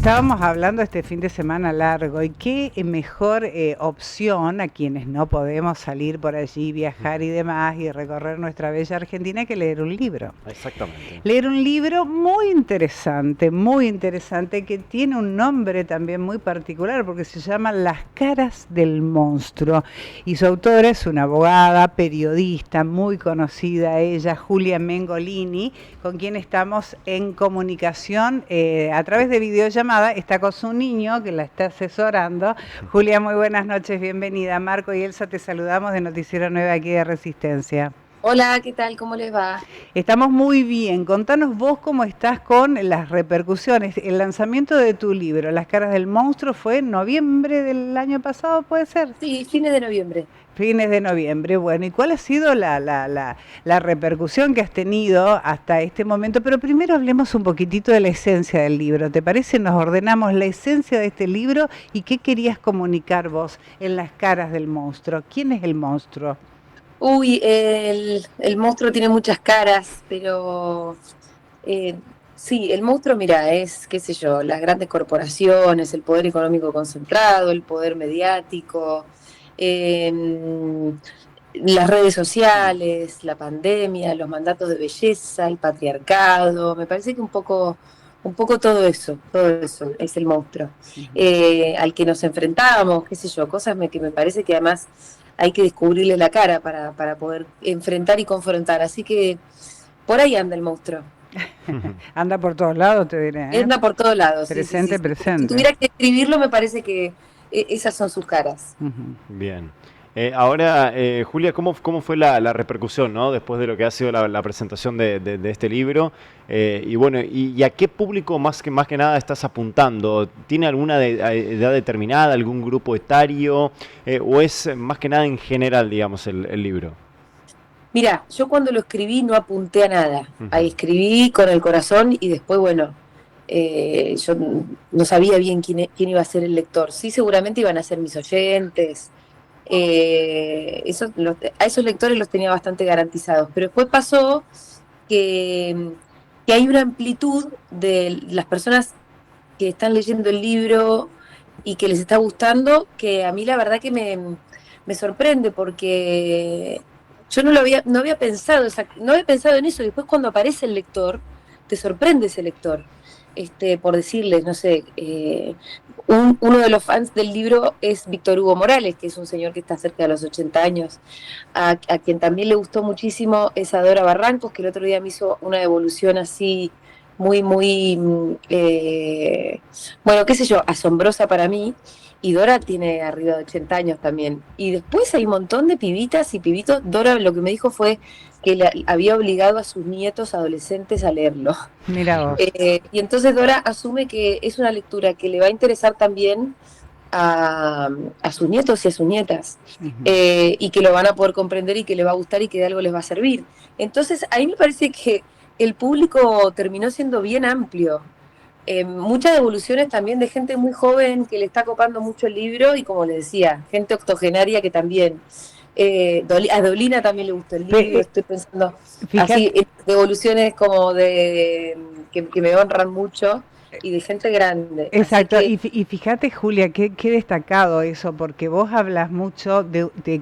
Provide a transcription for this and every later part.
Estábamos hablando este fin de semana largo y qué mejor opción a quienes no podemos salir por allí, viajar y demás y recorrer nuestra bella Argentina que leer un libro. Exactamente. Leer un libro muy interesante, que tiene un nombre también muy particular porque se llama Las caras del monstruo y su autora es una abogada, periodista muy conocida, ella, Julia Mengolini, con quien estamos en comunicación a través de videollamada, está con su niño que la está asesorando. Julia, muy buenas noches, bienvenida. Marco y Elsa, te saludamos de Noticiero 9 aquí de Resistencia. Hola, ¿qué tal? ¿Cómo les va? Estamos muy bien. Contanos vos cómo estás con las repercusiones. El lanzamiento de tu libro, Las caras del monstruo, fue en noviembre del año pasado, ¿puede ser? Sí, fines de noviembre. Fines de noviembre, bueno, ¿y cuál ha sido la repercusión que has tenido hasta este momento? Pero primero hablemos un poquitito de la esencia del libro, ¿te parece? Nos ordenamos la esencia de este libro y qué querías comunicar vos en Las caras del monstruo. ¿Quién es el monstruo? Uy, el monstruo tiene muchas caras, pero eh, sí, el monstruo, mira, es, qué sé yo, las grandes corporaciones, el poder económico concentrado, el poder mediático, las redes sociales, la pandemia, los mandatos de belleza, el patriarcado. Me parece que un poco todo eso es el monstruo al que nos enfrentamos, qué sé yo, que me parece que además hay que descubrirle la cara para poder enfrentar y confrontar. Así que por ahí anda el monstruo. Anda por todos lados, te diré, ¿eh? Anda por todos lados, sí, sí, Presente, sí. Si presente. tuviera que escribirlo, me parece que esas son sus caras. Bien. Ahora, Julia, ¿cómo fue la repercusión, ¿no? Después de lo que ha sido la presentación de este libro? Y bueno, y a qué público más que nada estás apuntando? ¿Tiene alguna edad determinada, algún grupo etario? ¿O es más que nada en general, digamos, el libro? Mira, yo cuando lo escribí no apunté a nada. Ahí Ujú. escribí con el corazón y después, bueno, yo no sabía bien quién iba a ser el lector. Sí, seguramente iban a ser mis oyentes. A esos lectores los tenía bastante garantizados. Pero después pasó que, que hay una amplitud de las personas que están leyendo el libro y que les está gustando, que a mí la verdad que me sorprende porque yo no había pensado, no había pensado en eso. Y después cuando aparece el lector, te sorprende ese lector. Por decirles, no sé, uno de los fans del libro es Víctor Hugo Morales, que es un señor que está cerca de los 80 años. A quien también le gustó muchísimo es a Dora Barrancos, que el otro día me hizo una devolución así muy, bueno, qué sé yo, asombrosa para mí. Y Dora tiene arriba de 80 años también. Y después hay un montón de pibitas y pibitos. Dora lo que me dijo fue que había obligado a sus nietos adolescentes a leerlo. Mira vos. Y entonces Dora asume que es una lectura que le va a interesar también a, a sus nietos y a sus nietas, y que lo van a poder comprender y que le va a gustar y que de algo les va a servir. Entonces, a mí me parece que el público terminó siendo bien amplio. Muchas devoluciones también de gente muy joven que le está copando mucho el libro y como les decía, gente octogenaria que también, a Dolina también le gustó el libro, estoy pensando así, Fíjate, devoluciones como que me honran mucho y de gente grande. Así exacto, que y fíjate Julia, qué destacado eso, porque vos hablas mucho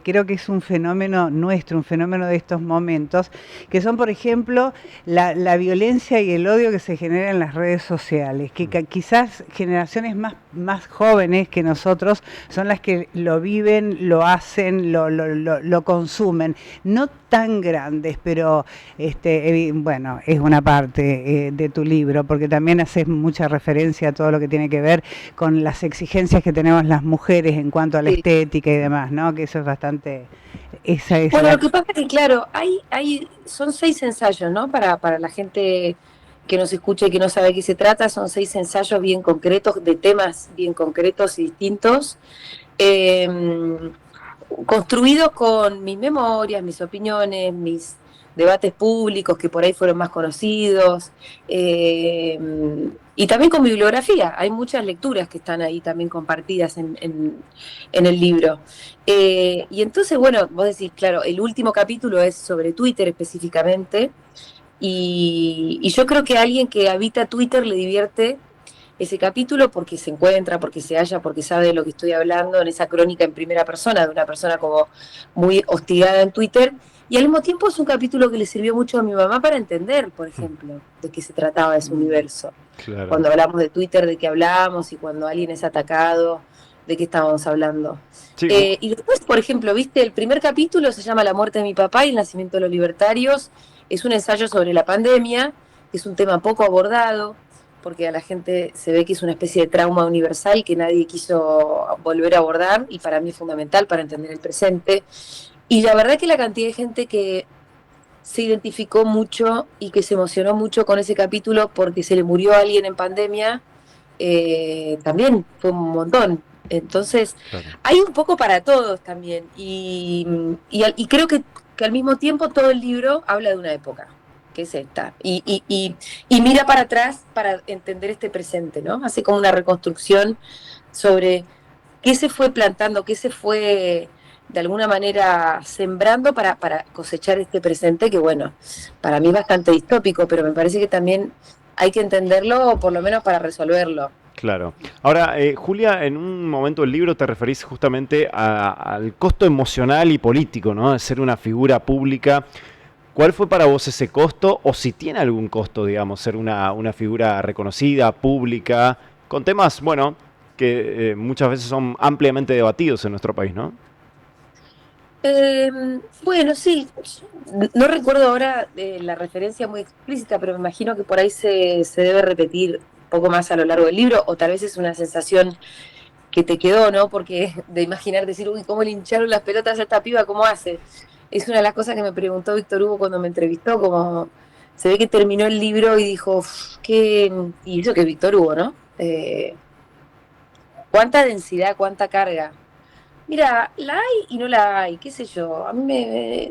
creo que es un fenómeno nuestro, un fenómeno de estos momentos, que son por ejemplo la violencia y el odio que se genera en las redes sociales, que quizás generaciones más jóvenes que nosotros son las que lo viven, lo hacen, lo consumen, no tan grandes, pero bueno, es una parte de tu libro, porque también haces mucha referencia a todo lo que tiene que ver con las exigencias que tenemos las mujeres en cuanto a la sí. estética y demás, ¿no? Que eso es bastante, esa es Bueno, la... lo que pasa es que, claro, son 6 ensayos, ¿no? Para la gente que nos escucha y que no sabe de qué se trata, son 6 ensayos bien concretos, de temas bien concretos y distintos, eh, construidos con mis memorias, mis opiniones, mis debates públicos que por ahí fueron más conocidos, eh, y también con mi bibliografía. Hay muchas lecturas que están ahí también compartidas en el libro. Y entonces, bueno, vos decís, claro, el último capítulo es sobre Twitter específicamente, y yo creo que a alguien que habita Twitter le divierte ese capítulo porque se encuentra, porque se halla, porque sabe de lo que estoy hablando en esa crónica en primera persona, de una persona como muy hostigada en Twitter. Y al mismo tiempo es un capítulo que le sirvió mucho a mi mamá para entender, por ejemplo, de qué se trataba ese universo. Claro. Cuando hablamos de Twitter, de qué hablamos, y cuando alguien es atacado, de qué estábamos hablando. Sí, Y después, por ejemplo, viste, el primer capítulo se llama La muerte de mi papá y el nacimiento de los libertarios. Es un ensayo sobre la pandemia, que es un tema poco abordado, porque a la gente se ve que es una especie de trauma universal que nadie quiso volver a abordar, y para mí es fundamental para entender el presente. Y la verdad que la cantidad de gente que se identificó mucho y que se emocionó mucho con ese capítulo porque se le murió a alguien en pandemia, también fue un montón. Entonces, claro. hay un poco para todos también. Y creo que al mismo tiempo todo el libro habla de una época, que es esta. Y mira para atrás para entender este presente, ¿no? Hace como una reconstrucción sobre qué se fue plantando, qué se fue de alguna manera sembrando para cosechar este presente que, bueno, para mí es bastante distópico, pero me parece que también hay que entenderlo, por lo menos para resolverlo. Claro. Ahora, Julia, en un momento del libro te referís justamente al costo emocional y político, ¿no? De ser una figura pública. ¿Cuál fue para vos ese costo? O si tiene algún costo, digamos, ser una figura reconocida, pública, con temas, bueno, que muchas veces son ampliamente debatidos en nuestro país, ¿no? Bueno, sí, no recuerdo ahora la referencia muy explícita, pero me imagino que por ahí se debe repetir un poco más a lo largo del libro, o tal vez es una sensación que te quedó, ¿no? Porque de imaginar decir, uy, ¿cómo le hincharon las pelotas a esta piba? ¿Cómo hace? Es una de las cosas que me preguntó Víctor Hugo cuando me entrevistó, como se ve que terminó el libro y dijo, qué... Y eso que es Víctor Hugo, ¿no? ¿Cuánta densidad, cuánta carga? Mira, la hay y no la hay, qué sé yo. A mí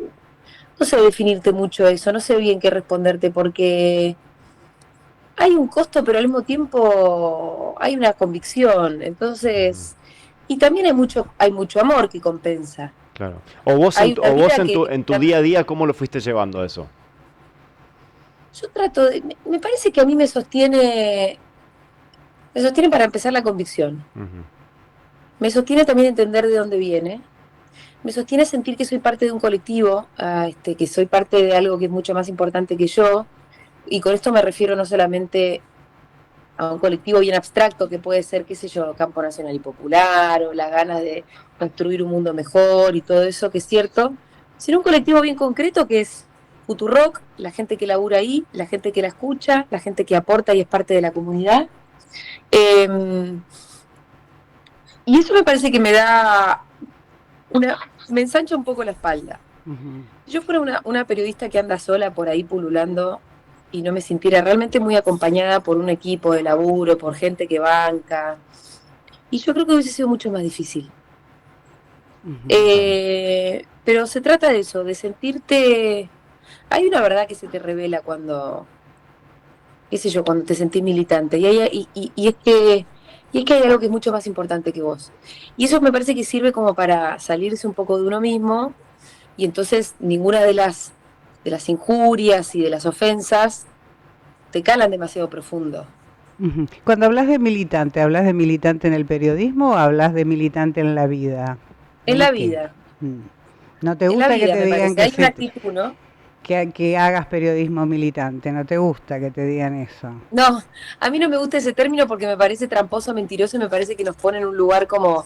no sé definirte mucho eso, no sé bien qué responderte porque hay un costo, pero al mismo tiempo hay una convicción. Ujú. Entonces, y también hay mucho amor que compensa. Claro. O vos, Hay o una vos vida en tu día a día, ¿cómo lo fuiste llevando eso? yo trato de, me parece que a mí me sostiene para empezar la convicción. Ujú. Me sostiene también entender de dónde viene. Me sostiene sentir que soy parte de un colectivo, que soy parte de algo que es mucho más importante que yo. Y con esto me refiero no solamente a un colectivo bien abstracto que puede ser, qué sé yo, Campo Nacional y Popular, o las ganas de construir un mundo mejor y todo eso, que es cierto, sino un colectivo bien concreto que es Futurock, la gente que labura ahí, la gente que la escucha, la gente que aporta y es parte de la comunidad. Eh, y eso me parece que me ensancha un poco la espalda. Ujú. Si yo fuera una periodista que anda sola por ahí pululando y no me sintiera realmente muy acompañada por un equipo de laburo, por gente que banca, y yo creo que hubiese sido mucho más difícil. Claro. Pero se trata de eso, de sentirte... Hay una verdad que se te revela cuando, qué sé yo, cuando te sentís militante, y es que hay algo que es mucho más importante que vos. Y eso me parece que sirve como para salirse un poco de uno mismo, y entonces ninguna de las injurias y de las ofensas te calan demasiado profundo. Ujú. Cuando hablas de militante en el periodismo o hablas de militante en la vida? En ¿En la qué? vida, Mm. ¿No te en la gusta que vida te me digan parece, hay una actitud, ¿no? que hagas periodismo militante? ¿No te gusta que te digan eso? No, a mí no me gusta ese término porque me parece tramposo, mentiroso, y me parece que nos pone en un lugar como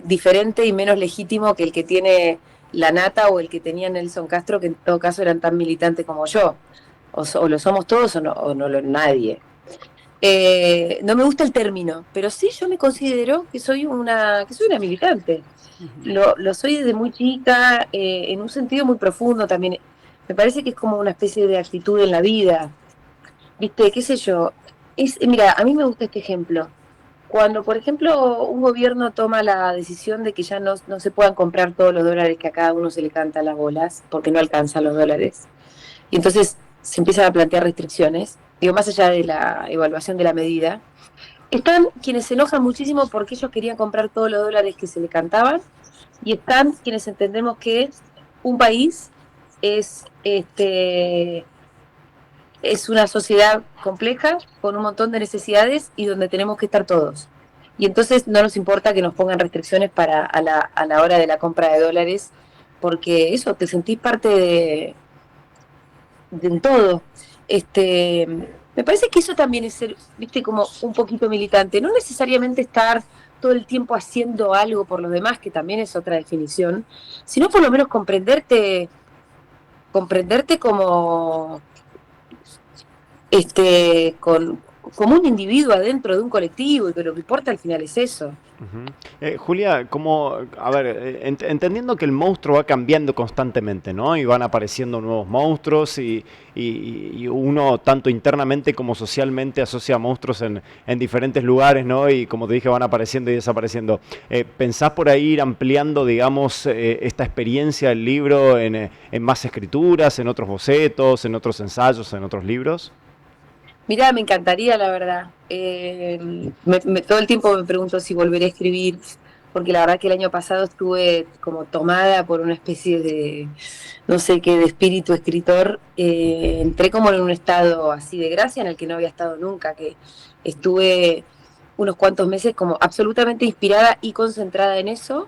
diferente y menos legítimo que el que tiene la Nata o el que tenía Nelson Castro, que en todo caso eran tan militantes como yo. O lo somos todos o no nadie. No me gusta el término, pero sí yo me considero que soy una militante. Lo soy desde muy chica, en un sentido muy profundo también. Me parece que es como una especie de actitud en la vida. Viste, qué sé yo. Mira, a mí me gusta este ejemplo. Cuando, por ejemplo, un gobierno toma la decisión de que ya no se puedan comprar todos los dólares que a cada uno se le canta las bolas, porque no alcanzan los dólares, y entonces se empiezan a plantear restricciones, digo, más allá de la evaluación de la medida, están quienes se enojan muchísimo porque ellos querían comprar todos los dólares que se le cantaban, y están quienes entendemos que un país es es una sociedad compleja, con un montón de necesidades y donde tenemos que estar todos. Y entonces no nos importa que nos pongan restricciones para a la hora de la compra de dólares, porque eso, te sentís parte de en todo. Este, me parece que eso también es ser, viste, como un poquito militante. No necesariamente estar todo el tiempo haciendo algo por los demás, que también es otra definición, sino por lo menos comprenderte como como un individuo adentro de un colectivo, y que lo que importa al final es eso. Ujú. Julia, a ver, entendiendo que el monstruo va cambiando constantemente, ¿no? Y van apareciendo nuevos monstruos y uno tanto internamente como socialmente asocia monstruos en diferentes lugares, ¿no? Y como te dije, van apareciendo y desapareciendo. ¿Pensás por ahí ir ampliando, digamos, esta experiencia del libro en más escrituras, en otros bocetos, en otros ensayos, en otros libros? Mirá, me encantaría, la verdad. Todo el tiempo me pregunto si volveré a escribir, porque la verdad que el año pasado estuve como tomada por una especie de, no sé qué, de espíritu escritor. Entré como en un estado así de gracia en el que no había estado nunca, que estuve unos cuantos meses como absolutamente inspirada y concentrada en eso.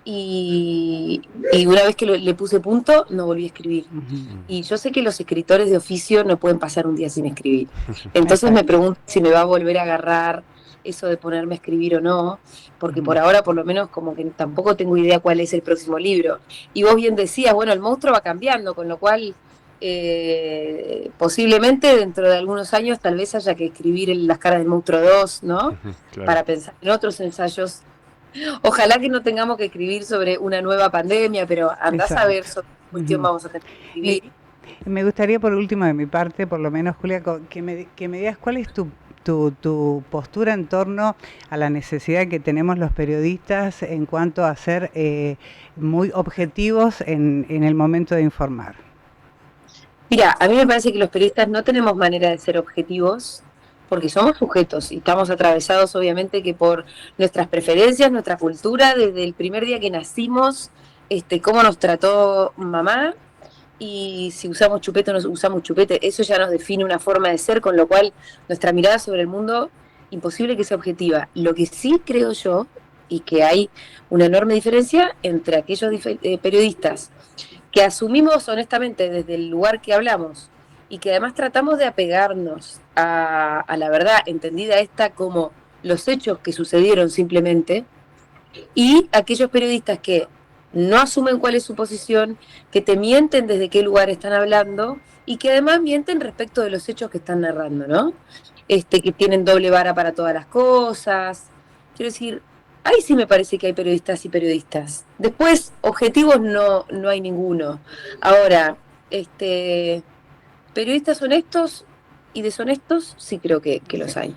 Y una vez que le puse punto, no volví a escribir. Ujú. Y yo sé que los escritores de oficio no pueden pasar un día sin escribir. Entonces me pregunto si me va a volver a agarrar eso de ponerme a escribir o no, porque Ujú. por ahora por lo menos como que tampoco tengo idea cuál es el próximo libro. Y vos bien decías, bueno, el monstruo va cambiando, con lo cual posiblemente dentro de algunos años tal vez haya que escribir Las caras del monstruo 2, ¿no? Claro. Para pensar en otros ensayos. Ojalá que no tengamos que escribir sobre una nueva pandemia, pero andás a ver Exacto. sobre qué cuestión Ujú. vamos a tener que Me, escribir. Me gustaría, por último, de mi parte, por lo menos, Julia, que me digas cuál es tu postura en torno a la necesidad que tenemos los periodistas en cuanto a ser muy objetivos en el momento de informar. Mira, a mí me parece que los periodistas no tenemos manera de ser objetivos porque somos sujetos y estamos atravesados obviamente que por nuestras preferencias, nuestra cultura, desde el primer día que nacimos, cómo nos trató mamá, y si usamos chupete o no usamos chupete, eso ya nos define una forma de ser, con lo cual nuestra mirada sobre el mundo, imposible que sea objetiva. Lo que sí creo yo, y que hay una enorme diferencia entre aquellos periodistas que asumimos honestamente desde el lugar que hablamos y que además tratamos de apegarnos a la verdad, entendida esta como los hechos que sucedieron simplemente, y aquellos periodistas que no asumen cuál es su posición, que te mienten desde qué lugar están hablando y que además mienten respecto de los hechos que están narrando, ¿no? Que tienen doble vara para todas las cosas. Quiero decir, ahí sí me parece que hay periodistas y periodistas. Después, objetivos no hay ninguno. Ahora, periodistas honestos y deshonestos sí creo que Sí. los hay.